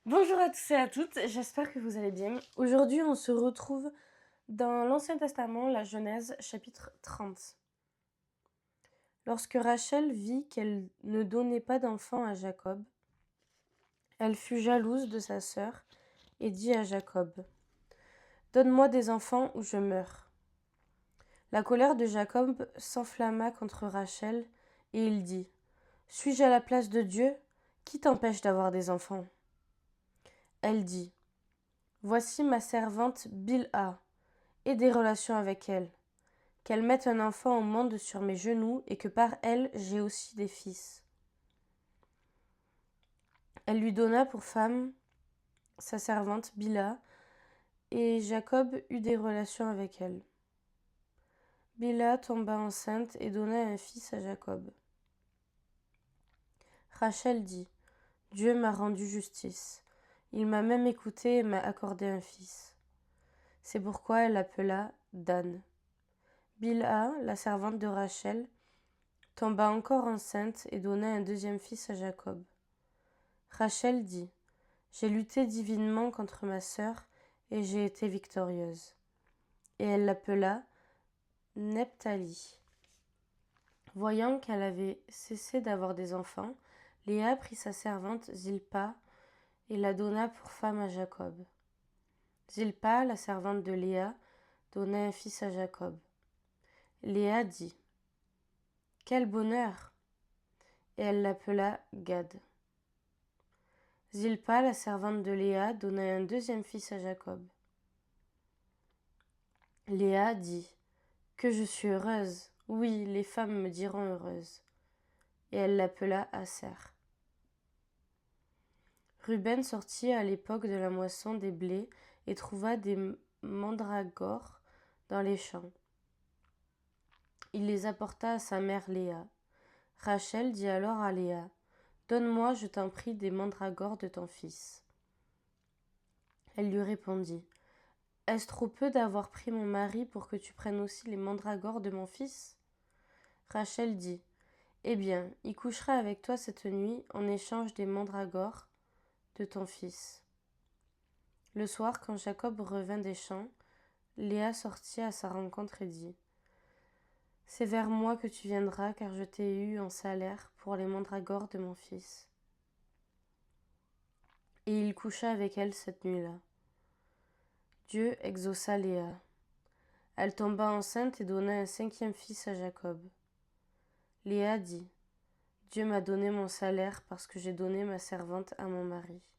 Bonjour à tous et à toutes, j'espère que vous allez bien. Aujourd'hui, on se retrouve dans l'Ancien Testament, la Genèse, chapitre 30. Lorsque Rachel vit qu'elle ne donnait pas d'enfant à Jacob, elle fut jalouse de sa sœur et dit à Jacob : « Donne-moi des enfants ou je meurs. » La colère de Jacob s'enflamma contre Rachel et il dit : « Suis-je à la place de Dieu ? Qui t'empêche d'avoir des enfants ? » Elle dit : « Voici ma servante Bilha. Aie des relations avec elle, qu'elle mette un enfant au monde sur mes genoux et que par elle j'ai aussi des fils. » Elle lui donna pour femme sa servante Bilha, et Jacob eut des relations avec elle. Bilha tomba enceinte et donna un fils à Jacob. Rachel dit : « Dieu m'a rendu justice. Il m'a même écouté et m'a accordé un fils. » C'est pourquoi elle l'appela Dan. Bilha, la servante de Rachel, tomba encore enceinte et donna un deuxième fils à Jacob. Rachel dit : « J'ai lutté divinement contre ma sœur et j'ai été victorieuse. » Et elle l'appela Nephtali. Voyant qu'elle avait cessé d'avoir des enfants, Léa prit sa servante Zilpa et la donna pour femme à Jacob. Zilpa, la servante de Léa, donna un fils à Jacob. Léa dit : « Quel bonheur ! » Et elle l'appela Gad. Zilpa, la servante de Léa, donna un deuxième fils à Jacob. Léa dit : « Que je suis heureuse ! Oui, les femmes me diront heureuse. » Et elle l'appela Aser. Ruben sortit à l'époque de la moisson des blés et trouva des mandragores dans les champs. Il les apporta à sa mère Léa. Rachel dit alors à Léa : « Donne-moi, je t'en prie, des mandragores de ton fils. » Elle lui répondit : « Est-ce trop peu d'avoir pris mon mari pour que tu prennes aussi les mandragores de mon fils ? » Rachel dit : « Eh bien, il couchera avec toi cette nuit en échange des mandragores de ton fils. » Le soir, quand Jacob revint des champs, Léa sortit à sa rencontre et dit : « C'est vers moi que tu viendras, car je t'ai eu en salaire pour les mandragores de mon fils. » Et il coucha avec elle cette nuit-là. Dieu exauça Léa. Elle tomba enceinte et donna un cinquième fils à Jacob. Léa dit : « Dieu m'a donné mon salaire parce que j'ai donné ma servante à mon mari. »